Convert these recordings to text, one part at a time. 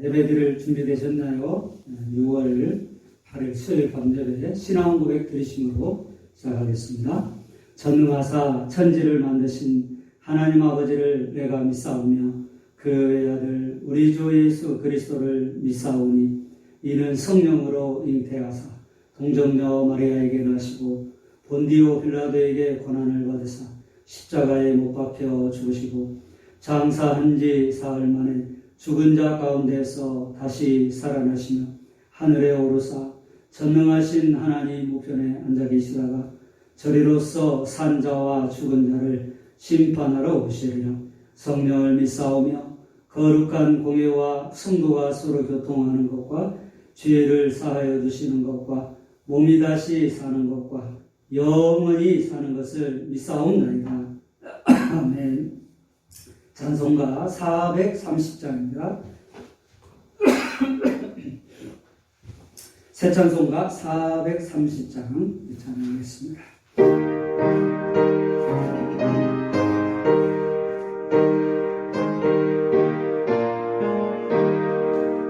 예배드릴 준비되셨나요? 6월 8일 수요일 밤예배 신앙 고백 드리심으로 시작하겠습니다. 전능하사 천지를 만드신 하나님 아버지를 내가 믿사오며 그의 아들 우리 주 예수 그리스도를 믿사오니 이는 성령으로 잉태하사 동정녀 마리아에게 나시고 본디오 빌라도에게 고난을 받으사 십자가에 못 박혀 죽으시고 장사한 지 사흘 만에 죽은 자 가운데서 다시 살아나시며 하늘에 오르사 전능하신 하나님 우편에 앉아 계시다가 저리로서 산 자와 죽은 자를 심판하러 오시리라. 성령을 믿사오며 거룩한 공예와 성도가 서로 교통하는 것과 죄를 사하여 주시는 것과 몸이 다시 사는 것과 영원히 사는 것을 믿사옵나이다. 아멘. 찬송가 430장입니다. 새 찬송가 430장 찬양하겠습니다.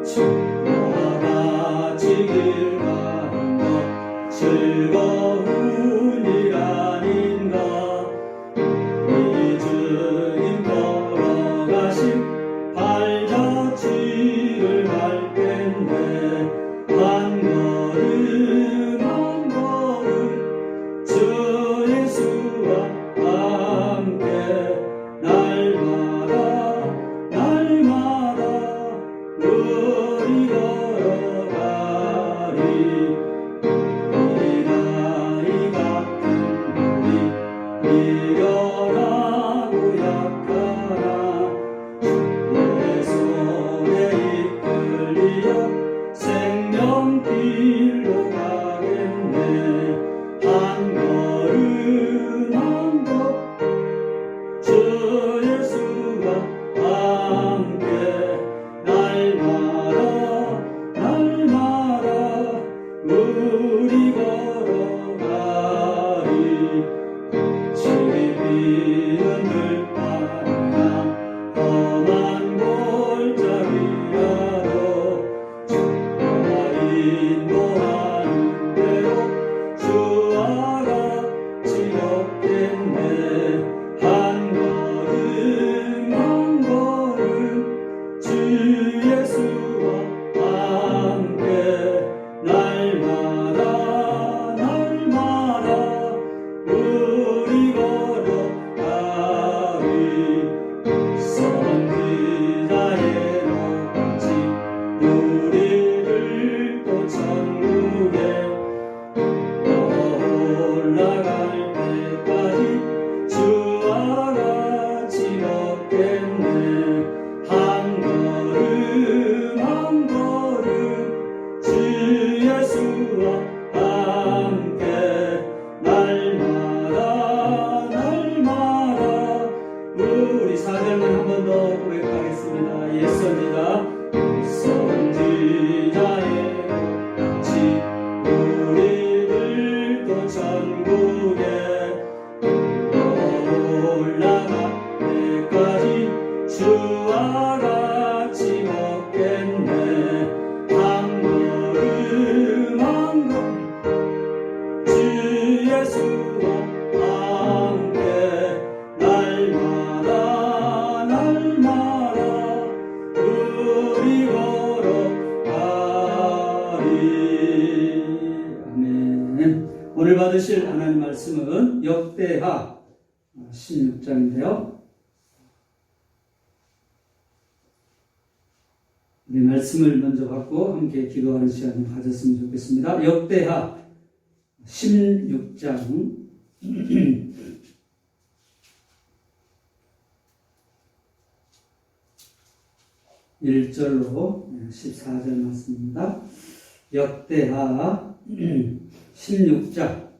주와 같이 길 가는 것 즐거운 일 아닌가. 우리 주님 걸어가신 발자취를 밟겠네. 한 걸음 한 걸음 주 예수와 함께 날마다 날마다 우리 걸어가리. 우리 나이 같은 우리 미련하고 약하나 주의 손에 이끌리어 생명길로 가겠네. 한 걸음 한 걸음 주 예수와 함께 날마다 날마다 우리 걸어가리. 지기 비는 들판이나 험한 골짜기라도 주가 인도하는 대로 주와 같이 걷겠네. 한 걸음 한 걸음 주 예수와 함께 날마다 날마다 우리 걸어가리. 선지자의 높이 우리를 또 천국에 올라갈 때까지 주와 같이 걷겠네. 한 걸음 한 걸음 주 예수와 함께 날마다 날마다 우리 사절만 한 번 더 고백하겠습니다. 옛 선지자 선지자의 같이 우리들 또 천국에 올라갈 때까지 주와 같이 걷겠네. 한 걸음 한 걸음 주 예수와 함께 날마다 날마다 우리 걸어가리. 아멘. 오늘 받으실 하나님 말씀은 역대하 16장인데요. 우리 말씀을 먼저 받고 함께 기도하는 시간을 가졌으면 좋겠습니다. 역대하 16장 1절로 14절 말씀입니다. 역대하 16장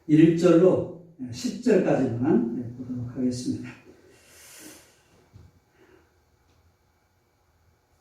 1절로 10절까지만 보도록 하겠습니다.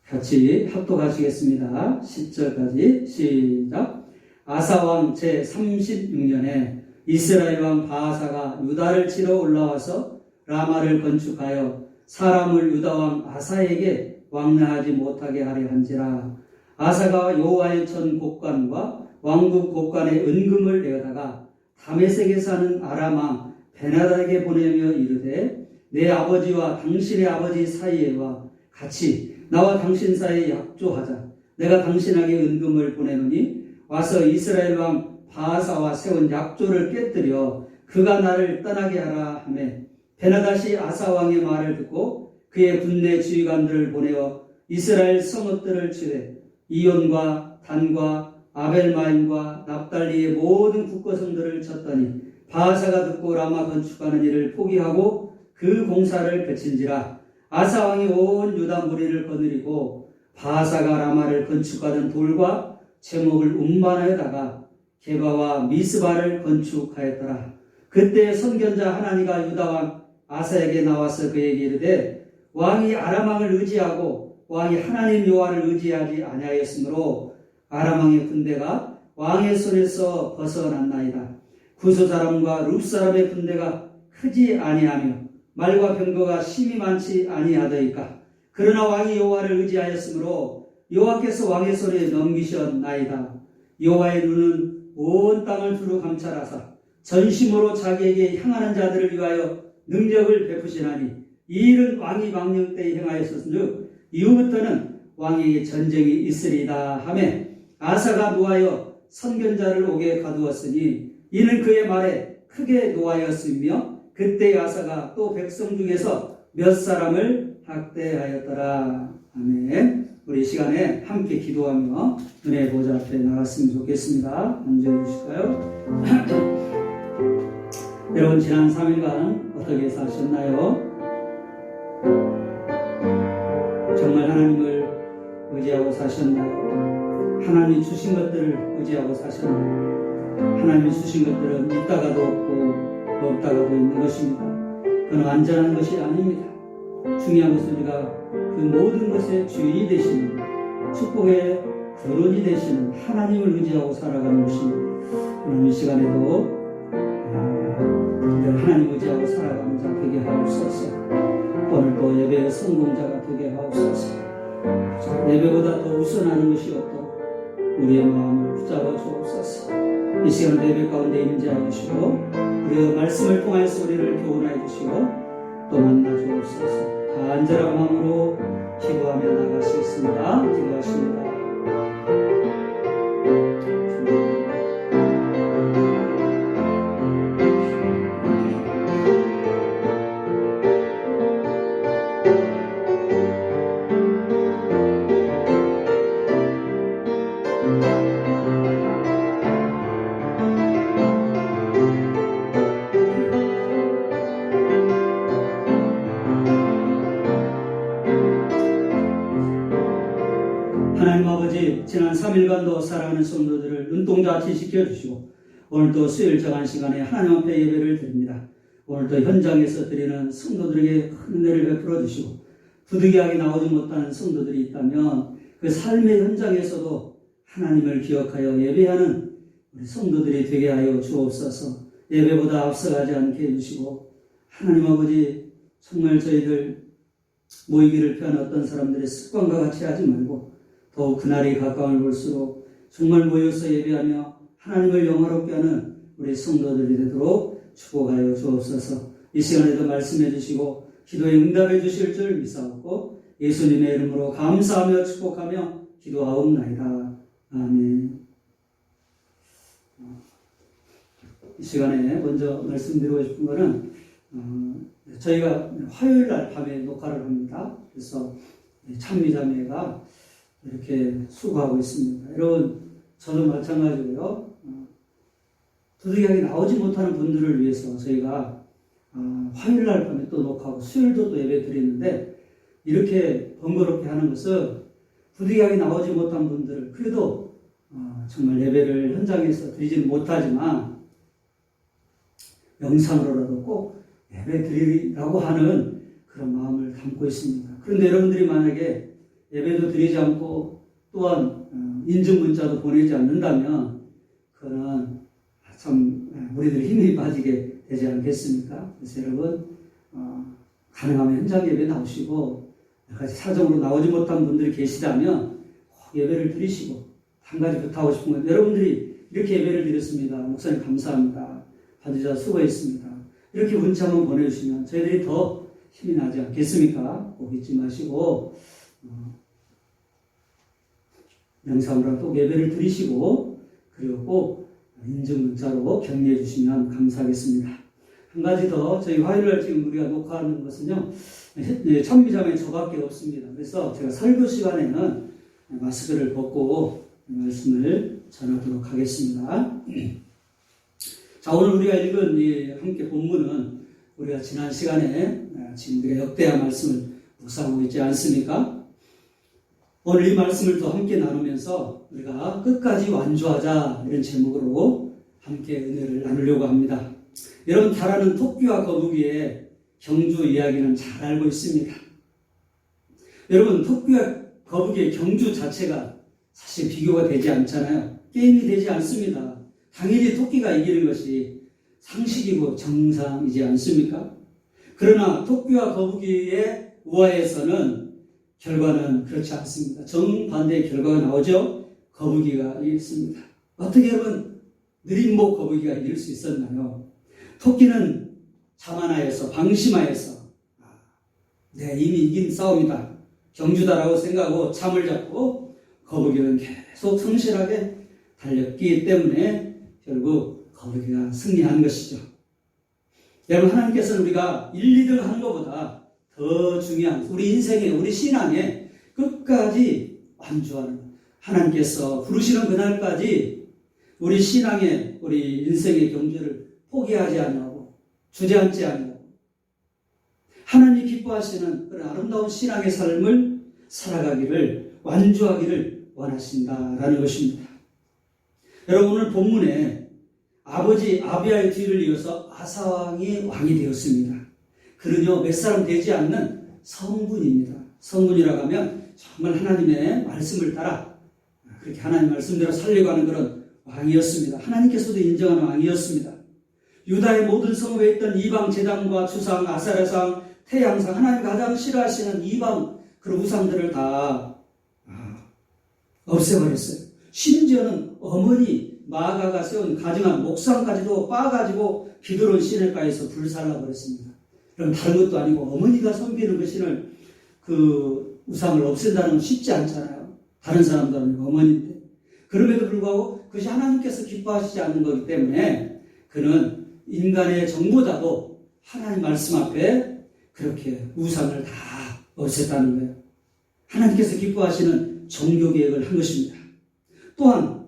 같이 합독하시겠습니다. 10절까지 시작. 아사왕 제36년에 이스라엘 왕 바하사가 유다를 치러 올라와서 라마를 건축하여 사람을 유다왕 아사에게 왕래하지 못하게 하려 한지라. 아사가 여호와의 전 곡관과 왕국 곡관의 은금을 내어다가 다메섹에 사는 아람 왕 베나닥에게 보내며 이르되 내 아버지와 당신의 아버지 사이에와 같이 나와 당신 사이에 약조하자. 내가 당신에게 은금을 보내노니 와서 이스라엘 왕 바하사와 세운 약조를 깨뜨려 그가 나를 떠나게 하라 하매 베나닷이 아사 왕의 말을 듣고 그의 군대 지휘관들을 보내어 이스라엘 성읍들을 치되 이온과 단과 아벨마임과 납달리의 모든 국거성들을 쳤더니 바하사가 듣고 라마 건축하는 일을 포기하고 그 공사를 그친지라. 아사 왕이 온 유다 무리를 거느리고 바하사가 라마를 건축하던 돌과 제목을 운반하여다가 게바와 미스바를 건축하였더라. 그때 선견자 하나니가 유다 왕 아사에게 나와서 그에게 이르되 왕이 아람 왕을 의지하고 왕이 하나님 여호와를 의지하지 아니하였으므로 아람 왕의 군대가 왕의 손에서 벗어났나이다. 구스 사람과 룹 사람의 군대가 크지 아니하며 말과 병거가 심히 많지 아니하더이까. 그러나 왕이 여호와를 의지하였으므로 여호와께서 왕의 손에 넘기셨나이다. 여호와의 눈은 온 땅을 두루 감찰하사 전심으로 자기에게 향하는 자들을 위하여 능력을 베푸시나니 이 일은 왕이 망령 때에 행하였었은즉 이후부터는 왕에게 전쟁이 있으리다 하매 아사가 노하여 선견자를 옥에 가두었으니 이는 그의 말에 크게 노하였으며 그때 아사가 또 백성 중에서 몇 사람을 학대하였더라. 아멘. 우리 이 시간에 함께 기도하며 은혜의 보좌 앞에 나갔으면 좋겠습니다. 앉아 주실까요? 여러분 지난 3일간 어떻게 사셨나요? 정말 하나님을 의지하고 사셨나요? 하나님이 주신 것들을 의지하고 사셨나요? 하나님이 주신 것들은 있다가도 없고 없다가도 있는 것입니다. 그건 완전한 것이 아닙니다. 중요한 것은 우리가 그 모든 것의 주인이 되시는 축복의 근원이 되시는 하나님을 의지하고 살아가는 것입니다. 오늘 이 시간에도 하나님 의지하고 살아가는 자 되게 하옵소서. 오늘도 예배의 성공자가 되게 하옵소서. 예배보다 더 우선하는 것이 없도록 우리의 마음을 붙잡아 주옵소서. 이 시간 예배 가운데 임재하여 주시고 우리의 말씀을 통하여서 우리를 교훈하여 주시고 또 만나 주옵소서. 간절한 마음으로 기도하며 나가시겠습니다. 기도하십니다. 하나님 아버지, 지난 3일간도 사랑하는 성도들을 눈동자 지켜주시고 오늘도 수요일 정한 시간에 하나님 앞에 예배를 드립니다. 오늘도 현장에서 드리는 성도들에게 큰 은혜를 베풀어 주시고 부득이하게 나오지 못하는 성도들이 있다면 그 삶의 현장에서도 하나님을 기억하여 예배하는 우리 성도들이 되게 하여 주옵소서. 예배보다 앞서가지 않게 해주시고 하나님 아버지, 정말 저희들 모이기를 피하는 어떤 사람들의 습관과 같이 하지 말고 더욱 그날이 가까움을 볼수록 정말 모여서 예배하며 하나님을 영화롭게 하는 우리 성도들이 되도록 축복하여 주옵소서. 이 시간에도 말씀해 주시고 기도에 응답해 주실 줄 믿사옵고 예수님의 이름으로 감사하며 축복하며 기도하옵나이다. 아멘. 이 시간에 먼저 말씀드리고 싶은 것은 저희가 화요일 날 밤에 녹화를 합니다. 그래서 찬미자매가 이렇게 수고하고 있습니다. 여러분, 저도 마찬가지고요. 부득이하게 나오지 못하는 분들을 위해서 저희가 화요일 날 밤에 또 녹화하고 수요일도 또 예배 드리는데 이렇게 번거롭게 하는 것은 부득이하게 나오지 못한 분들을 그래도 정말 예배를 현장에서 드리지는 못하지만 영상으로라도 꼭 예배 드리라고 하는 그런 마음을 담고 있습니다. 그런데 여러분들이 만약에 예배도 드리지 않고 또한 인증 문자도 보내지 않는다면 그거는 참 우리들 힘이 빠지게 되지 않겠습니까? 그래서 여러분 가능하면 현장 예배 나오시고 몇 가지 사정으로 나오지 못한 분들이 계시다면 꼭 예배를 드리시고 한 가지 부탁하고 싶은 건 여러분들이 이렇게 예배를 드렸습니다. 목사님 감사합니다. 반주자 수고했습니다. 이렇게 문자 한번 보내주시면 저희들이 더 힘이 나지 않겠습니까? 꼭 잊지 마시고 영상으로 또 예배를 드리시고 그리고 꼭 인증 문자로 격려해 주시면 감사하겠습니다. 한 가지 더 저희 화요일날 지금 우리가 녹화하는 것은요 천미장에 저밖에 없습니다. 그래서 제가 설교 시간에는 마스크를 벗고 말씀을 전하도록 하겠습니다. 자, 오늘 우리가 읽은 이 함께 본문은 우리가 지난 시간에 지금 우리가 역대하 말씀을 묵상하고 있지 않습니까? 오늘 이 말씀을 또 함께 나누면서 우리가 끝까지 완주하자 이런 제목으로 함께 은혜를 나누려고 합니다. 여러분 잘 아는 토끼와 거북이의 경주 이야기는 잘 알고 있습니다. 여러분 토끼와 거북이의 경주 자체가 사실 비교가 되지 않잖아요. 게임이 되지 않습니다. 당연히 토끼가 이기는 것이 상식이고 정상이지 않습니까? 그러나 토끼와 거북이의 우화에서는 결과는 그렇지 않습니다. 정반대의 결과가 나오죠. 거북이가 이겼습니다. 어떻게 여러분 느림목 거북이가 이길 수 있었나요? 토끼는 자만하여서 방심하여서 이미 이긴 싸움이다. 경주다라고 생각하고 잠을 잡고 거북이는 계속 성실하게 달렸기 때문에 결국 거북이가 승리한 것이죠. 여러분 하나님께서는 우리가 1, 2등 하는 것보다 더 중요한 우리 인생에 우리 신앙에 끝까지 완주하는 하나님께서 부르시는 그날까지 우리 신앙의 우리 인생의 경주를 포기하지 않고 주저앉지 않고 하나님이 기뻐하시는 그런 아름다운 신앙의 삶을 살아가기를 완주하기를 원하신다라는 것입니다. 여러분 오늘 본문에 아버지 아비야의 뒤를 이어서 아사왕이 왕이 되었습니다. 그는요 몇 사람 되지 않는 성군입니다. 성군이라고 하면 정말 하나님의 말씀을 따라 그렇게 하나님 말씀대로 살려가는 그런 왕이었습니다. 하나님께서도 인정하는 왕이었습니다. 유다의 모든 성읍에 있던 이방 제단과 주상, 아사라상, 태양상 하나님 가장 싫어하시는 이방 그런 우상들을 다 없애버렸어요. 심지어는 어머니 마가가 세운 가증한 목상까지도 빠가지고 기드론 시내가에서 불살라버렸습니다. 그럼 다른 것도 아니고 어머니가 섬기는 그 신을 그 우상을 없앤다는 건 쉽지 않잖아요. 다른 사람들은 어머니인데 그럼에도 불구하고 그것이 하나님께서 기뻐하시지 않는 거기 때문에 그는 인간의 정보다도 하나님 말씀 앞에 그렇게 우상을 다 없앴다는 거예요. 하나님께서 기뻐하시는 종교 개혁을 한 것입니다. 또한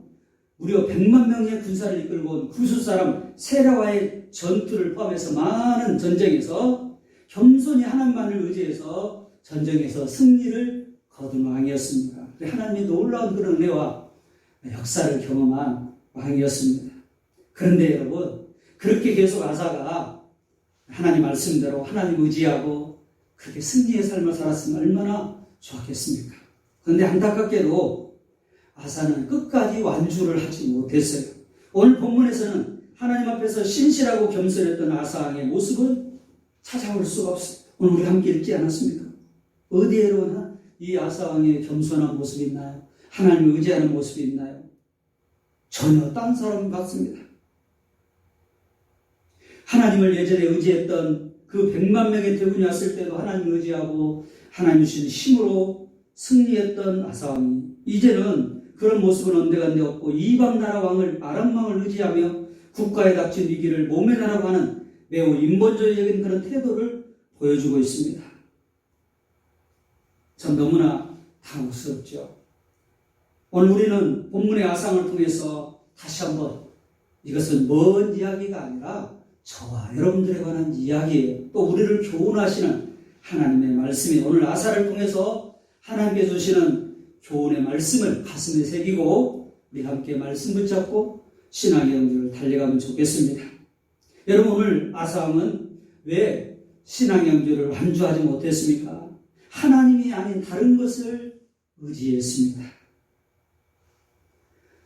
무려 100만 명의 군사를 이끌고 온 구스 사람 세라와의 전투를 포함해서 많은 전쟁에서 겸손히 하나님만을 의지해서 전쟁에서 승리를 거둔 왕이었습니다. 하나님의 놀라운 그런 은혜와 역사를 경험한 왕이었습니다. 그런데 여러분 그렇게 계속 아사가 하나님 말씀대로 하나님 의지하고 그렇게 승리의 삶을 살았으면 얼마나 좋았겠습니까? 그런데 안타깝게도 아사는 끝까지 완주를 하지 못했어요. 오늘 본문에서는 하나님 앞에서 신실하고 겸손했던 아사왕의 모습은 찾아올 수가 없어요. 오늘 우리 함께 읽지 않았습니까? 어디에로나 이 아사왕의 겸손한 모습이 있나요? 하나님을 의지하는 모습이 있나요? 전혀 딴 사람 같습니다. 하나님을 예전에 의지했던 그 100만 명의 대군이 왔을 때도 하나님을 의지하고 하나님 주신 힘으로 승리했던 아사왕이 이제는 그런 모습은 언제간데 없고 이방 나라 왕을 아람 왕을 의지하며 국가에 닥친 위기를 모면하라고 하는 매우 인본주의적인 그런 태도를 보여주고 있습니다. 참 너무나 당혹스럽죠. 오늘 우리는 본문의 아상을 통해서 다시 한번 이것은 먼 이야기가 아니라 저와 여러분들에 관한 이야기예요. 또 우리를 교훈하시는 하나님의 말씀이 오늘 아사를 통해서 하나님께 주시는 교훈의 말씀을 가슴에 새기고 우리 함께 말씀 붙잡고 신앙의 영주를 달려가면 좋겠습니다. 여러분 오늘 아사왕은 왜 신앙의 영주를 완주하지 못했습니까? 하나님이 아닌 다른 것을 의지했습니다.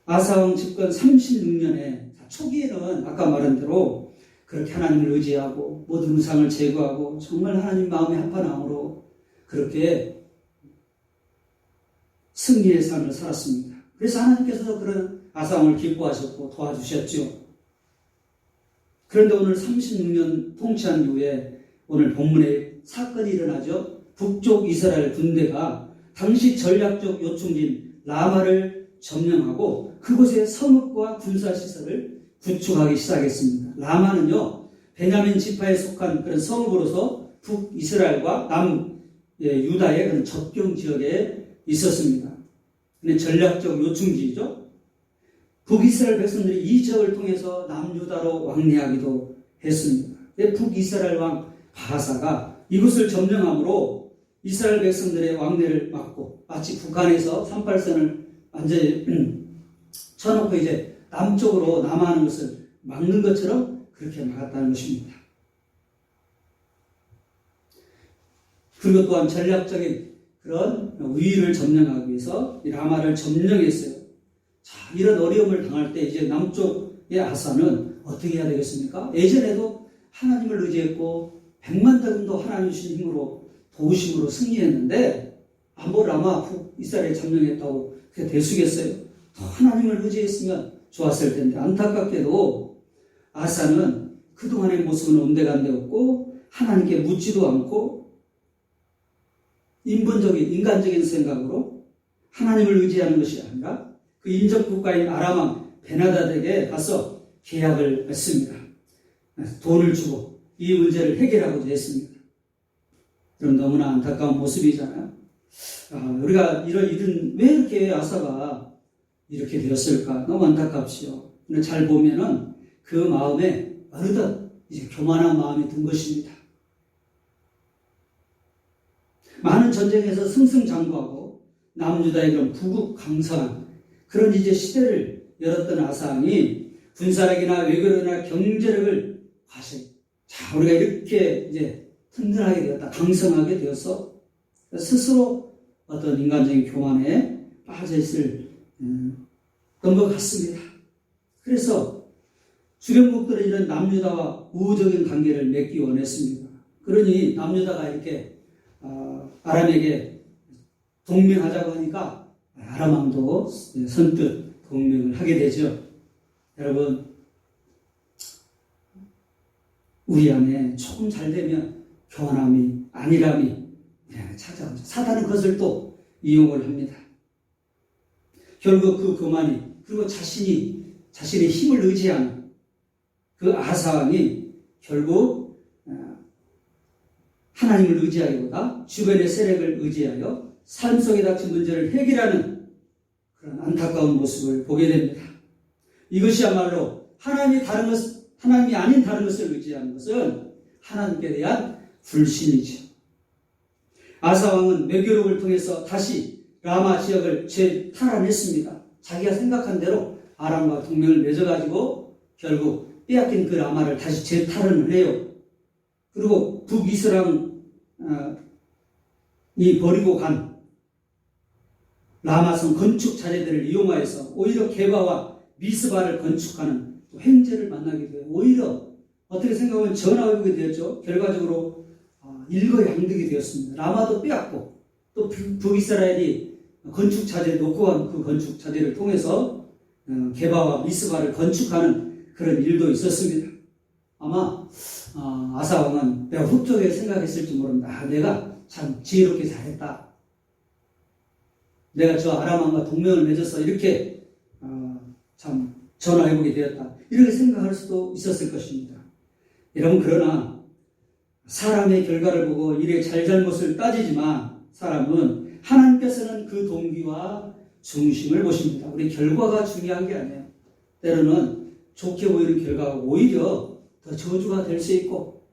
아사왕 집권 36년에 초기에는 아까 말한 대로 그렇게 하나님을 의지하고 모든 우상을 제거하고 정말 하나님 마음에 합한 마음으로 그렇게 승리의 삶을 살았습니다. 그래서 하나님께서도 그런 아사왕을 기뻐하셨고 도와주셨죠. 그런데 오늘 36년 통치한 이후에 오늘 본문에 사건이 일어나죠. 북쪽 이스라엘 군대가 당시 전략적 요충지인 라마를 점령하고 그곳에 성읍과 군사시설을 구축하기 시작했습니다. 라마는요, 베냐민 지파에 속한 그런 성읍으로서 북이스라엘과 남유다의 그런 접경 지역에 있었습니다. 근데 전략적 요충지이죠. 북이스라엘 백성들이 이 지역을 통해서 남유다로 왕래하기도 했습니다. 북이스라엘 왕 바사가 이곳을 점령함으로 이스라엘 백성들의 왕래를 막고 마치 북한에서 38선을 완전히 쳐놓고 이제 남쪽으로 남하하는 것을 막는 것처럼 그렇게 막았다는 것입니다. 그리고 또한 전략적인 그런 우위를 점령하기 위해서 이 라마를 점령했어요. 자, 이런 어려움을 당할 때 이제 남쪽의 아사는 어떻게 해야 되겠습니까? 예전에도 하나님을 의지했고 100만 대군도 하나님 주신 힘으로 도우심으로 승리했는데 뭐 라마 북이스라엘에 점령했다고 그게 대수겠어요? 더 하나님을 의지했으면 좋았을 텐데 안타깝게도 아사는 그동안의 모습은 온데간데 없고 하나님께 묻지도 않고 인간적인 생각으로 하나님을 의지하는 것이 아니라 그 인접 국가인 아람왕 베나다드에게 가서 계약을 맺습니다. 돈을 주고 이 문제를 해결하고자 했습니다. 그럼 너무나 안타까운 모습이잖아요. 우리가 이런 왜 이렇게 아사가 이렇게 되었을까? 너무 안타깝지요. 근데 잘 보면은 그 마음에 어느덧 이제 교만한 마음이 든 것입니다. 많은 전쟁에서 승승장구하고 남유다의 그런 부국강성한 그런 이제 시대를 열었던 아사왕이 군사력이나 외교력이나 경제력을 과시. 자, 우리가 이렇게 이제 튼튼하게 되었다, 강성하게 되어서 스스로 어떤 인간적인 교만에 빠져 있을 것 같습니다. 그래서 주변국들은 이런 남유다와 우호적인 관계를 맺기 원했습니다. 그러니 남유다가 이렇게 아람에게 동맹하자고 하니까 아람왕도 선뜻 동맹을 하게 되죠. 여러분, 우리 안에 조금 잘 되면 교만함이, 안일함이 찾아오죠. 사단은 그것을 또 이용을 합니다. 결국 그 교만이, 그리고 자신의 힘을 의지하는 그 아사왕이 결국 하나님을 의지하기보다 주변의 세력을 의지하여 삶 속에 닥친 문제를 해결하는 그런 안타까운 모습을 보게 됩니다. 이것이야말로 하나님이 아닌 다른 것을 의지하는 것은 하나님께 대한 불신이죠. 아사왕은 외교력을 통해서 다시 라마 지역을 재탈환했습니다. 자기가 생각한 대로 아람과 동맹을 맺어가지고 결국 빼앗긴 그 라마를 다시 재탈환을 해요. 그리고 북이스라엘이 버리고 간 라마성 건축 자재들을 이용하여서 오히려 게바와 미스바를 건축하는 횡재를 만나게 돼요. 오히려 어떻게 생각하면 전화위복이 되었죠. 결과적으로 일거양득이 되었습니다. 라마도 빼앗고 또 북이스라엘이 건축 자재를 놓고 간 그 건축 자재를 통해서 게바와 미스바를 건축하는 그런 일도 있었습니다. 아마 아사왕은 내가 흡족하게 생각했을지 모릅니다. 내가 참 지혜롭게 잘했다. 내가 저 아람왕과 동맹을 맺어서 이렇게 참 전화해보게 되었다. 이렇게 생각할 수도 있었을 것입니다. 여러분, 그러나 사람의 결과를 보고 일의 잘잘못을 따지지만 사람은 하나님께서는 그 동기와 중심을 보십니다. 우리 결과가 중요한 게 아니에요. 때로는 좋게 보이는 결과가 오히려 더 저주가 될 수 있고,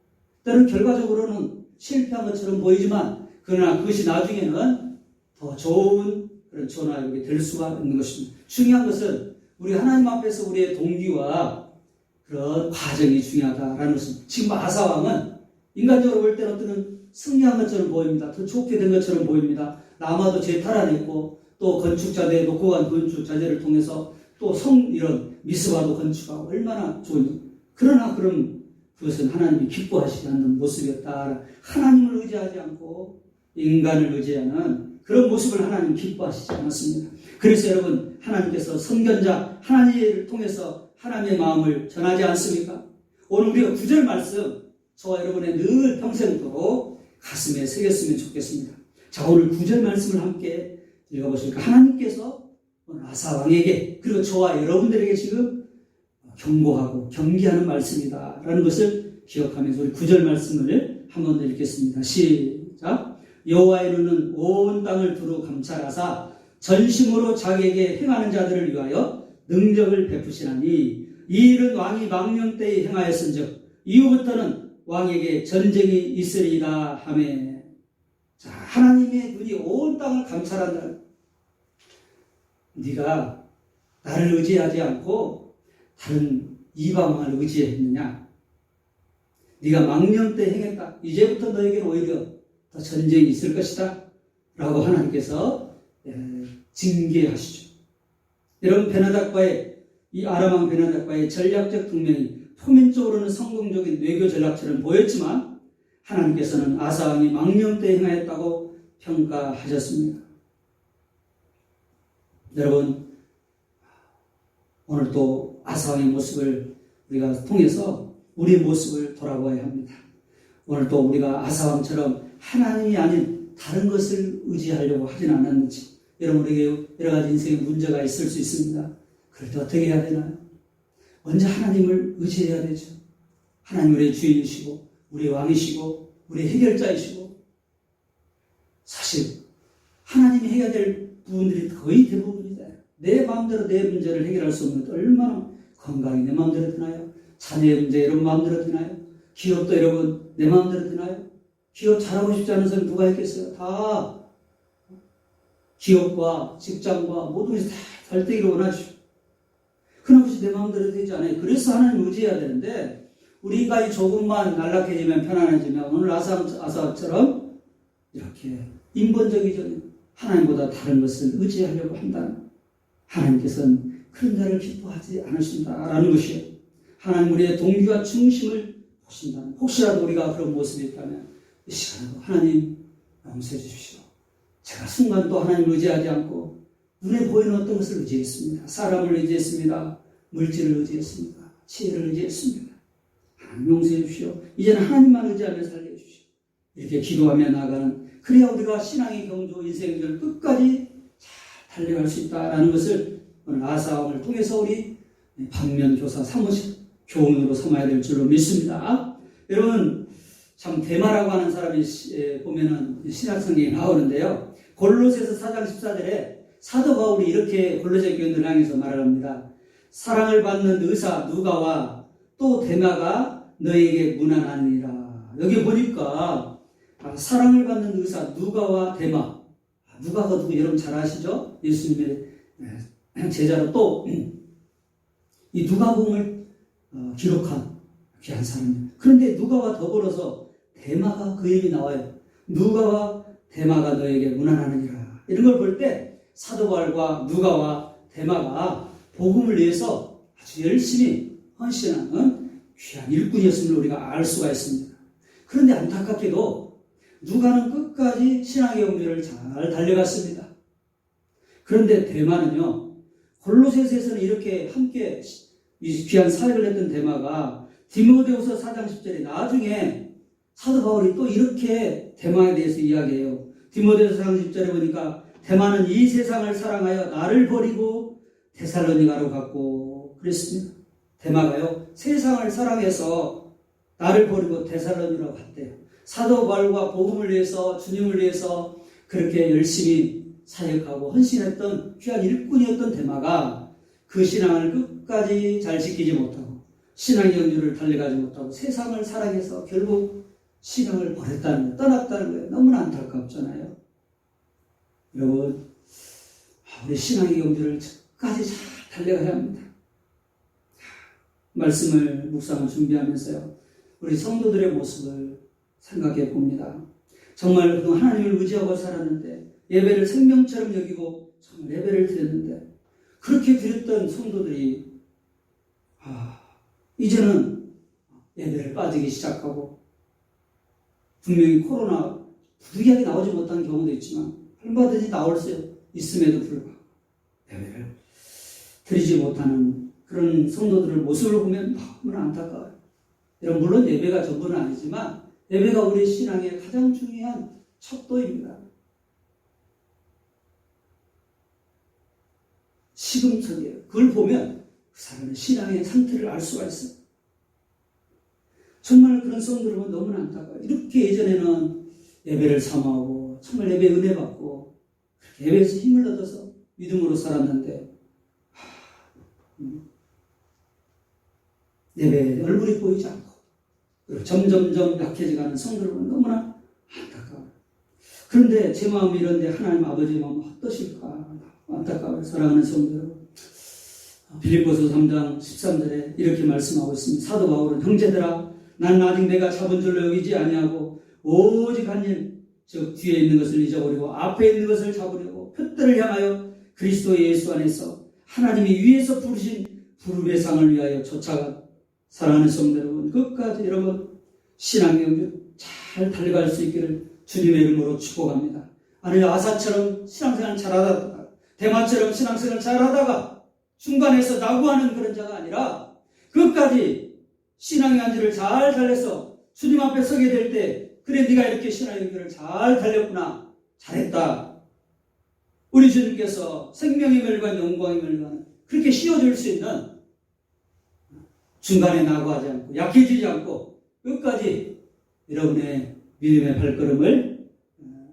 때로는 결과적으로는 실패한 것처럼 보이지만 그러나 그것이 나중에는 더 좋은 그런 전화역이 될 수가 있는 것입니다. 중요한 것은 우리 하나님 앞에서 우리의 동기와 그런 과정이 중요하다라는 것입니다. 지금 아사왕은 인간적으로 볼 때는 어떤 승리한 것처럼 보입니다. 더 좋게 된 것처럼 보입니다. 라마도 재탈환했고 또 건축자재에 놓고 간 건축자재를 통해서 또 이런 미스바도 건축하고 얼마나 좋은. 그러나 그럼 그것은 하나님이 기뻐하시지 않는 모습이었다. 하나님을 의지하지 않고 인간을 의지하는 그런 모습을 하나님 기뻐하시지 않았습니다. 그래서 여러분, 하나님께서 선견자 하나님을 통해서 하나님의 마음을 전하지 않습니까? 오늘 우리가 9절 말씀 저와 여러분의 늘 평생도록 가슴에 새겼으면 좋겠습니다. 자, 오늘 9절 말씀을 함께 읽어보실까? 하나님께서 오늘 아사 왕에게 그리고 저와 여러분들에게 지금 경고하고 경계하는 말씀이다 라는 것을 기억하면서 우리 9절 말씀을 한번 읽겠습니다. 시작. 여호와의 눈은 온 땅을 두루 감찰하사 전심으로 자기에게 행하는 자들을 위하여 능력을 베푸시나니 이 일은 왕이 망령 때에 행하였은즉 이후부터는 왕에게 전쟁이 있으리이다 하매. 자, 하나님의 눈이 온 땅을 감찰한다. 네가 나를 의지하지 않고 다른 이방을 의지했느냐? 네가 망령 때 행했다. 이제부터 너에게는 오히려 더 전쟁이 있을 것이다 라고 하나님께서 징계하시죠. 여러분, 이 아람 왕 베나닥과의 전략적 동맹이 표면적으로는 성공적인 외교 전략처럼 보였지만 하나님께서는 아사 왕이 망령 때 행하였다고 평가하셨습니다. 여러분, 오늘 또 아사 왕의 모습을 우리가 통해서 우리의 모습을 돌아봐야 합니다. 오늘 또 우리가 아사 왕처럼 하나님이 아닌 다른 것을 의지하려고 하진 않았는지, 여러분에게 여러 가지 인생에 문제가 있을 수 있습니다. 그럴 때 어떻게 해야 되나요? 먼저 하나님을 의지해야 되죠. 하나님 우리의 주인이시고 우리의 왕이시고 우리의 해결자이시고, 사실 하나님이 해야 될 부분들이 거의 대부분이다. 내 마음대로 내 문제를 해결할 수 없는, 얼마나 건강이 내 마음대로 되나요? 자녀의 문제 여러분 마음대로 되나요? 기업도 여러분 내 마음대로 되나요? 기업 잘하고 싶지 않은 사람 누가 있겠어요? 다 기업과 직장과 모든 것이 다 잘 되기를 원하죠. 그런 것이 내 마음대로 되지 않아요. 그래서 하나님 의지해야 되는데, 우리가 이 조금만 안락해지면 편안해지면 오늘 아사처럼 이렇게 인본적이죠. 하나님보다 다른 것을 의지하려고 한다는, 하나님께서는 그런 자를 기뻐하지 않으신다라는 것이에요. 하나님 우리의 동기와 중심을 보신다는, 혹시라도 우리가 그런 모습이 있다면 이 시간에도 하나님 용서해 주십시오. 제가 순간 또 하나님을 의지하지 않고 눈에 보이는 어떤 것을 의지했습니다. 사람을 의지했습니다. 물질을 의지했습니다. 지혜를 의지했습니다. 하나님 용서해 주십시오. 이제는 하나님만 의지하며 살게 해주십시오. 이렇게 기도하며 나가는, 그래야 우리가 신앙의 경주 인생을 끝까지 잘 달려갈 수 있다는 것을 오늘 아사왕을 통해서 우리 반면교사 사무실 교훈으로 삼아야 될 줄로 믿습니다. 여러분, 참 대마라고 하는 사람이 보면은 신약성경에 나오는데요. 골로새서 4장 14절에 사도 바울이 이렇게 골로새 교인들을 향해서 말을 합니다. 사랑을 받는 의사 누가와 또 데마가 너에게 무난하니라. 여기 보니까 사랑을 받는 의사 누가와 데마, 누가가 누구 여러분 잘 아시죠? 예수님의 제자로 또 이 누가복음을 기록한 귀한 사람입니다. 그런데 누가와 더불어서 데마가 그 이름이 나와요. 누가와 데마가 너에게 무난하느니라. 이런 걸 볼 때 사도 바울과 누가와 데마가 복음을 위해서 아주 열심히 헌신하는 귀한 일꾼이었음을 우리가 알 수가 있습니다. 그런데 안타깝게도 누가는 끝까지 신앙의 경주를 잘 달려갔습니다. 그런데 데마는요, 골로새서에서는 이렇게 함께 이 귀한 사역을 했던 데마가 디모데후서 4장 10절에 나중에 사도 바울이 또 이렇게 데마에 대해서 이야기해요. 디모데후서 4장 10절에 보니까 데마는 이 세상을 사랑하여 나를 버리고 데살로니가로 갔고 그랬습니다. 데마가요, 세상을 사랑해서 나를 버리고 데살로니가로 갔대요. 사도 바울과 복음을 위해서, 주님을 위해서 그렇게 열심히 사역하고 헌신했던 귀한 일꾼이었던 데마가 그 신앙을 끝까지 잘 지키지 못하고 신앙의 경주를 달려가지 못하고 세상을 사랑해서 결국 신앙을 버렸다는 거예요. 떠났다는 거예요. 너무나 안타깝잖아요. 여러분, 우리 신앙의 경주를 끝까지 잘 달려가야 합니다. 말씀을 묵상을 준비하면서요, 우리 성도들의 모습을 생각해 봅니다. 정말 그 하나님을 의지하고 살았는데, 예배를 생명처럼 여기고 정말 예배를 드렸는데, 그렇게 드렸던 성도들이 이제는 예배를 빠지기 시작하고, 분명히 코로나 부득이하게 나오지 못한 경우도 있지만 얼마든지 나올 수 있음에도 불구하고 예배를 드리지 못하는 그런 성도들의 모습을 보면 너무나 안타까워요. 여러분, 물론 예배가 전부는 아니지만 예배가 우리 신앙의 가장 중요한 척도입니다. 시금석이에요. 그걸 보면 그 사람의 신앙의 상태를 알 수가 있어요. 정말 그런 성도를 보면 너무나 안타까워요. 이렇게 예전에는 예배를 사모하고 정말 예배 은혜 받고 예배에서 힘을 얻어서 믿음으로 살았는데 예배에 얼굴이 보이지 않고 그리고 점점점 약해져가는 성도를 보면 너무나 안타까워요. 그런데 제 마음이 이런데 하나님 아버지의 마음은 어떠실까? 안타까워요. 사랑하는 성도 여러분. 빌립보서 3장 13절에 이렇게 말씀하고 있습니다. 사도 바울은 형제들아 난 아직 내가 잡은 줄로 여기지 아니하고 오직 한 일, 즉 뒤에 있는 것을 잊어버리고 앞에 있는 것을 잡으려고 표대를 향하여 그리스도 예수 안에서 하나님이 위에서 부르신 부름의 상을 위하여 쫓아가. 사랑하는 성도 여러분, 끝까지 여러분 신앙의 영역 잘 달려갈 수 있기를 주님의 이름으로 축복합니다. 아니 아사처럼 신앙생활 잘하다가 대마처럼 신앙생활 잘하다가 중간에서 낙오하는 그런 자가 아니라 끝까지 신앙의 안지를 잘 달려서 주님 앞에 서게 될 때 그래 네가 이렇게 신앙의 길을 잘 달렸구나 잘했다. 우리 주님께서 생명의 멸관 영광의 멸관 그렇게 씌워줄 수 있는 중간에 낙오하지 않고 약해지지 않고 끝까지 여러분의 믿음의 발걸음을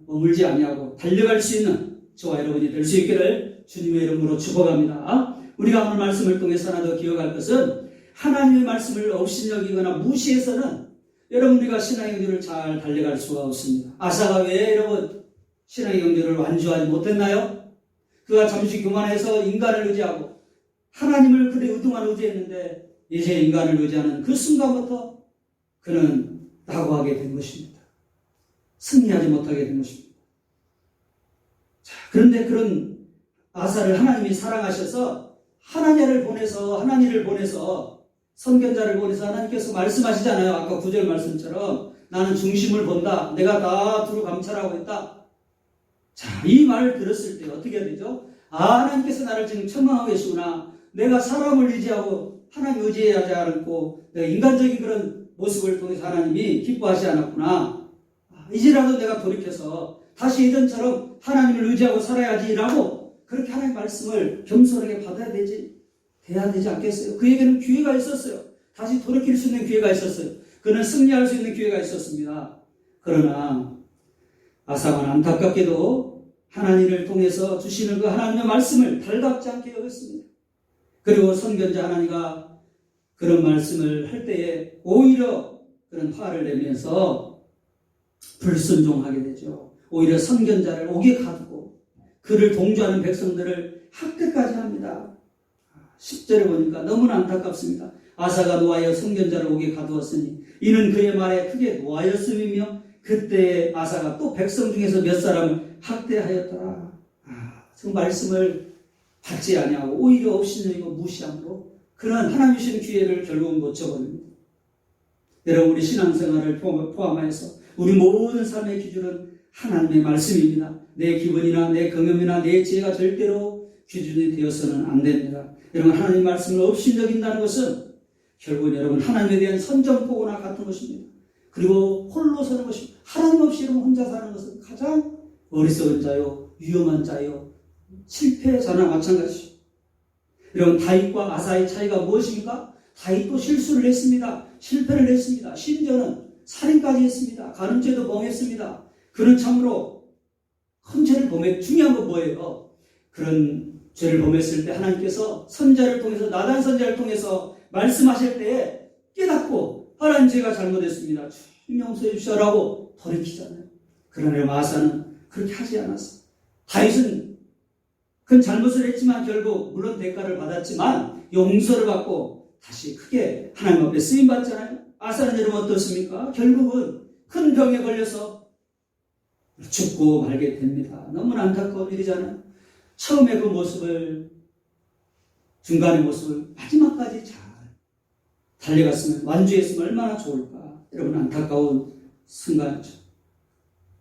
머물지 아니하고 달려갈 수 있는 저와 여러분이 될 수 있기를 주님의 이름으로 축복합니다. 우리가 오늘 말씀을 통해서 하나 더 기억할 것은 하나님의 말씀을 업신여기거나 무시해서는 여러분 우리가 신앙의 길을 잘 달려갈 수가 없습니다. 아사가 왜 여러분 신앙의 경제를 완주하지 못했나요? 그가 잠시 교만해서 인간을 의지하고 하나님을 그대 그동안 의지했는데 이제 인간을 의지하는 그 순간부터 그는 낙오하게 된 것입니다. 승리하지 못하게 된 것입니다. 자, 그런데 그런 아사를 하나님이 사랑하셔서 하나님을 보내서 선견자를 보내서 하나님께서 말씀하시잖아요. 아까 9절 말씀처럼 나는 중심을 본다. 내가 다 두루 감찰하고 있다. 자, 이 말을 들었을 때 어떻게 해야 되죠? 하나님께서 나를 지금 책망하고 계시구나. 내가 사람을 의지하고 하나님 의지하지 않고 내가 인간적인 그런 모습을 통해서 하나님이 기뻐하지 않았구나. 이제라도 내가 돌이켜서 다시 예전처럼 하나님을 의지하고 살아야지라고 그렇게 하나님의 말씀을 겸손하게 돼야 되지 않겠어요? 그에게는 기회가 있었어요. 다시 돌이킬 수 있는 기회가 있었어요. 그는 승리할 수 있는 기회가 있었습니다. 그러나 아사만 안타깝게도 하나님을 통해서 주시는 그 하나님의 말씀을 달갑지 않게 여겼습니다. 그리고 선견자 하나님과 그런 말씀을 할 때에 오히려 그런 화를 내면서 불순종하게 되죠. 오히려 선견자를 옥에 가두고 그를 동조하는 백성들을 학대까지 합니다. 10절에 보니까 너무나 안타깝습니다. 아사가 노하여 선견자를 옥에 가두었으니 이는 그의 말에 크게 노하였음이며 그때 아사가 또 백성 중에서 몇 사람을 학대하였더라. 그 말씀을 받지 아니하고 오히려 업신여기고 무시함으로 그런 하나님 주신 기회를 결국 놓쳐버립니다. 여러분 우리 신앙생활을 포함해서 우리 모든 삶의 기준은 하나님의 말씀입니다. 내 기분이나 내 경험이나 내 지혜가 절대로 기준이 되어서는 안 됩니다. 여러분 하나님 말씀을 업신여긴다는 것은 결국은 여러분 하나님에 대한 선전포고나 같은 것입니다. 그리고 홀로 서는 것입니다. 하나님 없이 여러분 혼자 사는 것은 가장 어리석은 자요 위험한 자요 실패자나 마찬가지죠. 여러분 다윗과 아사의 차이가 무엇입니까? 다윗도 실수를 했습니다. 실패를 했습니다. 심지어는 살인까지 했습니다. 간음죄도 범했습니다. 그는 참으로 큰 죄를 중요한 건 뭐예요? 그런 죄를 범했을 때 하나님께서 선자를 통해서 나단 선자를 통해서 말씀하실 때에 깨닫고 하나님 제가 잘못했습니다. 주님 용서해 주시라고 돌이키잖아요. 그러나 아사는 그렇게 하지 않았어요. 다윗은 큰 잘못을 했지만 결국 물론 대가를 받았지만 용서를 받고 다시 크게 하나님 앞에 쓰임 받잖아요. 아사는 여러분 어떻습니까? 결국은 큰 병에 걸려서 죽고 말게 됩니다. 너무나 안타까운 일이잖아요. 처음에 그 모습을 중간의 모습을 마지막까지 잘 달려갔으면, 완주했으면 얼마나 좋을까. 여러분, 안타까운 순간이죠.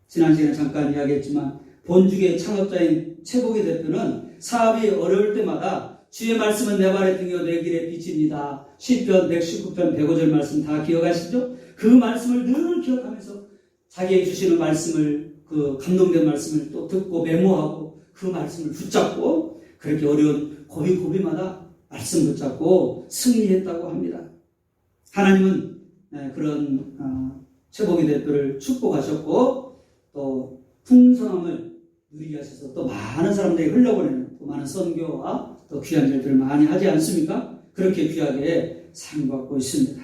지난 시간에 잠깐 이야기했지만 본주의 창업자인 최복희 대표는 사업이 어려울 때마다 주의 말씀은 내 발의 등이요 내 길의 빛입니다. 시편 119편 105절 말씀 다 기억하시죠? 그 말씀을 늘 기억하면서 자기에게 주시는 말씀을, 그 감동된 말씀을 또 듣고 메모하고 그 말씀을 붙잡고 그렇게 어려운 고비고비마다 말씀 붙잡고 승리했다고 합니다. 하나님은 그런 최복희 대표를 축복하셨고 또 풍성함을 누리게 하셔서 또 많은 사람들에게 흘려보내는 또 많은 선교와 또 귀한 일들을 많이 하지 않습니까? 그렇게 귀하게 사용받고 있습니다.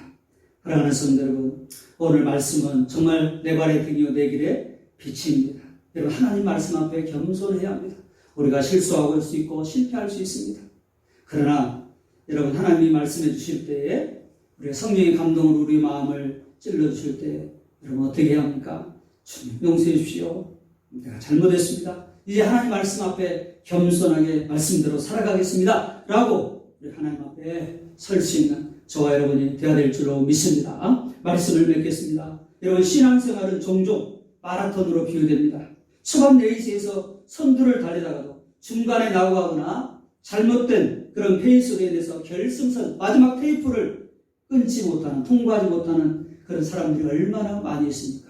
사랑하는 성도 여러분, 오늘 말씀은 정말 내 발의 등이요 내 길의 빛입니다. 여러분, 하나님 말씀 앞에 겸손해야 합니다. 우리가 실수하고 할 수 있고 실패할 수 있습니다. 그러나 여러분, 하나님이 말씀해 주실 때에 우리가 성령의 감동으로 우리 마음을 찔러주실 때 여러분 어떻게 해야 합니까? 주님 용서해 주십시오. 내가 잘못했습니다. 이제 하나님 말씀 앞에 겸손하게 말씀대로 살아가겠습니다. 라고 우리 하나님 앞에 설 수 있는 저와 여러분이 되어야 될 줄로 믿습니다. 말씀을 맺겠습니다. 여러분, 신앙생활은 종종 마라톤으로 비유됩니다. 초반 레이스에서 선두를 달리다가도 중간에 나가거나 잘못된 그런 페이스로 인해서 결승선 마지막 테이프를 끊지 못하는, 통과하지 못하는 그런 사람들이 얼마나 많이 있습니까?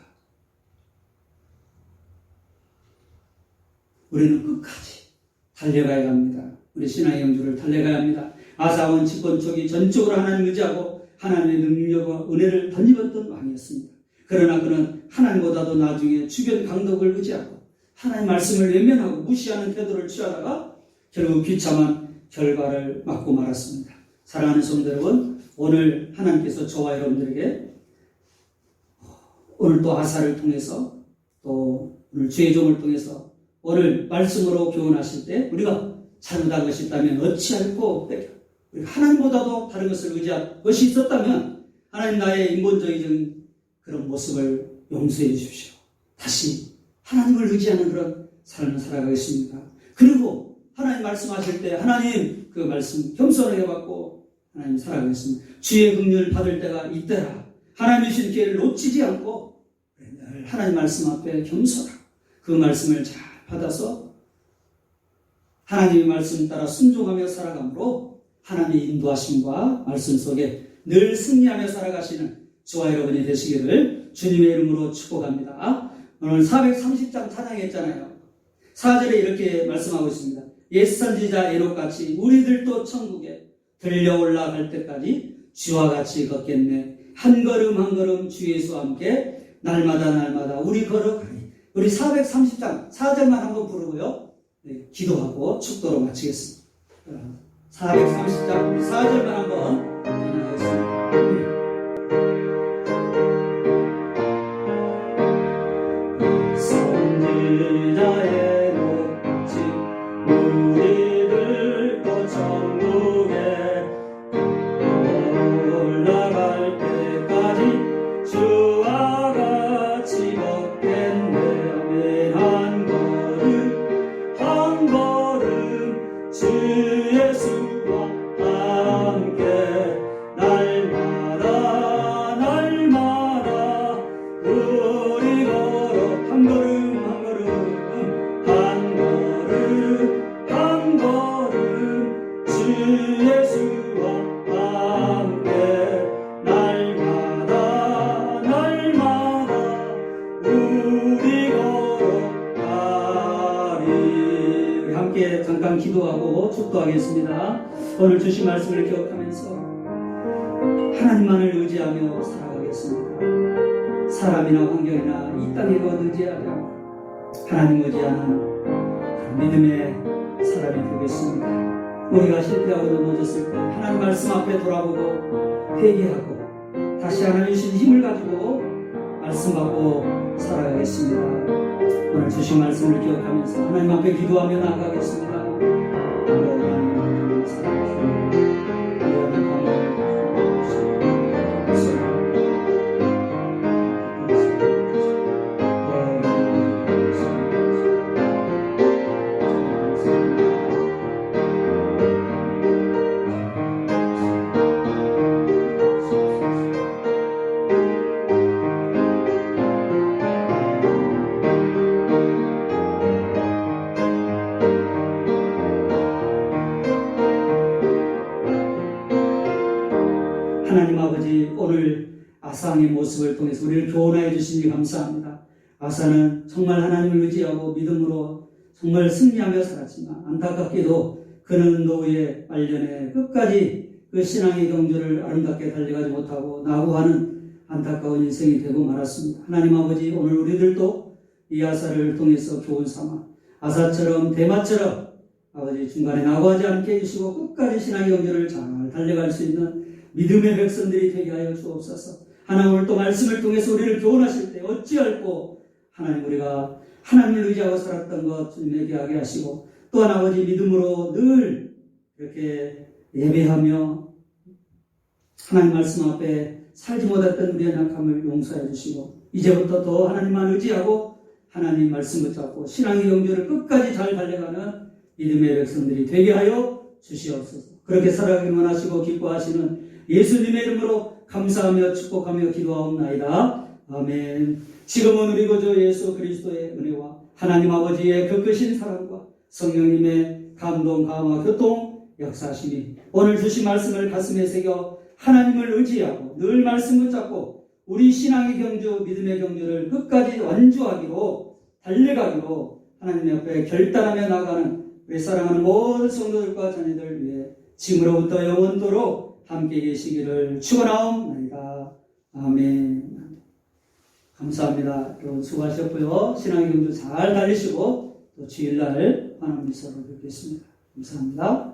우리는 끝까지 달려가야 합니다. 우리 신앙의 영주를 달려가야 합니다. 아사원 집권 초기 전적으로 하나님 의지하고 하나님의 능력과 은혜를 덧입었던 왕이었습니다. 그러나 그는 하나님보다도 나중에 주변 강덕을 의지하고 하나님 말씀을 외면하고 무시하는 태도를 취하다가 결국 비참한 결과를 맞고 말았습니다. 사랑하는 성도 여러분, 오늘 하나님께서 저와 여러분들에게 오늘 또 아사를 통해서 또 오늘 주의 종을 통해서 오늘 말씀으로 교훈하실 때 우리가 잘못한 것이 있다면 어찌할꼬 우리가 하나님보다도 다른 것을 의지한 것이 있었다면 하나님 나의 인본주의적인 그런 모습을 용서해 주십시오. 다시 하나님을 의지하는 그런 삶을 살아가겠습니다. 그리고 하나님 말씀하실 때 하나님 그 말씀 겸손하게 받고 하나님 살아가겠습니다. 주의 긍휼을 받을 때가 있더라. 하나님 주신 기회를 놓치지 않고 늘 하나님 말씀 앞에 겸손하고 그 말씀을 잘 받아서 하나님의 말씀 따라 순종하며 살아감으로 하나님의 인도하심과 말씀 속에 늘 승리하며 살아가시는 저와 여러분이 되시기를 주님의 이름으로 축복합니다. 오늘 430장 찬양했잖아요. 4절에 이렇게 말씀하고 있습니다. 옛 선지자 에녹같이 우리들도 천국에 들려 올라갈 때까지 주와 같이 걷겠네. 한 걸음 한 걸음 주 예수와 함께 날마다 날마다 우리 걸어가리. 우리 430장 4절만 한번 부르고요. 네, 기도하고 축도로 마치겠습니다. 430장 우리 4절만 한번 하겠습니다. 선지자의 높이 우리들도 천국에 올라갈 때까지 주와 같이 걷겠네. 한 걸음 한 걸음 주 예수와 함께 날마다 날마다 우리 걸어 한 걸음 한 걸음 한 걸음 한 걸음 주 예수와 함께 날마다 날마다 우리 걸어가리. 우리 함께 잠깐 기도하고 축도하겠습니다. 오늘 주신 말씀을 기억하면서 하나님만을 의지하며 살아가겠습니다. 사람이나 환경이나 이 땅에 의지하지 않고 하나님 의지하는 믿음의 사람이 되겠습니다. 우리가 실패하고 넘어졌을 때 하나님 말씀 앞에 돌아보고 회개하고 다시 하나님 주신 힘을 가지고 말씀 받고 살아가겠습니다. 오늘 주신 말씀을 기억하면서 하나님 앞에 기도하며 나아가겠습니다. 하나님 사랑하시고 아상의 모습을 통해서 우리를 교훈하여 주시니 감사합니다. 아사는 정말 하나님을 의지하고 믿음으로 정말 승리하며 살았지만 안타깝게도 그는 노후의 말년에 끝까지 그 신앙의 경주를 아름답게 달려가지 못하고 나고하는 안타까운 인생이 되고 말았습니다. 하나님 아버지, 오늘 우리들도 이 아사를 통해서 교훈 삼아 아사처럼 대마처럼 아버지 중간에 나고하지 않게 해주시고 끝까지 신앙의 경주를 잘 달려갈 수 있는 믿음의 백성들이 되게 하여 주옵소서. 하나님 오늘 또 말씀을 통해서 우리를 교훈하실 때 어찌할꼬 하나님 우리가 하나님을 의지하고 살았던 것 주님에게 하게 하시고 또한 아버지 믿음으로 늘 이렇게 예배하며 하나님 말씀 앞에 살지 못했던 우리의 약함을 용서해 주시고 이제부터 더 하나님만 의지하고 하나님 말씀 붙잡고 신앙의 경주를 끝까지 잘 달려가는 믿음의 백성들이 되게 하여 주시옵소서. 그렇게 살아가길 원하시고 기뻐하시는 예수님의 이름으로 감사하며 축복하며 기도하옵나이다. 아멘. 지금은 우리 구주 예수 그리스도의 은혜와 하나님 아버지의 그 크신 사랑과 성령님의 감동, 감화, 교통, 역사심이 오늘 주신 말씀을 가슴에 새겨 하나님을 의지하고 늘 말씀 붙잡고 우리 신앙의 경주, 믿음의 경주를 끝까지 완주하기로 달려가기로 하나님 옆에 결단하며 나가는 우리 사랑하는 모든 성도들과 자녀들 위해 지금으로부터 영원토록 함께 계시기를 축원하옵나이다. 아멘. 감사합니다. 여러분 수고하셨고요. 신앙의 경주 잘 달리시고 또 주일날 환한 미소로 뵙겠습니다. 감사합니다.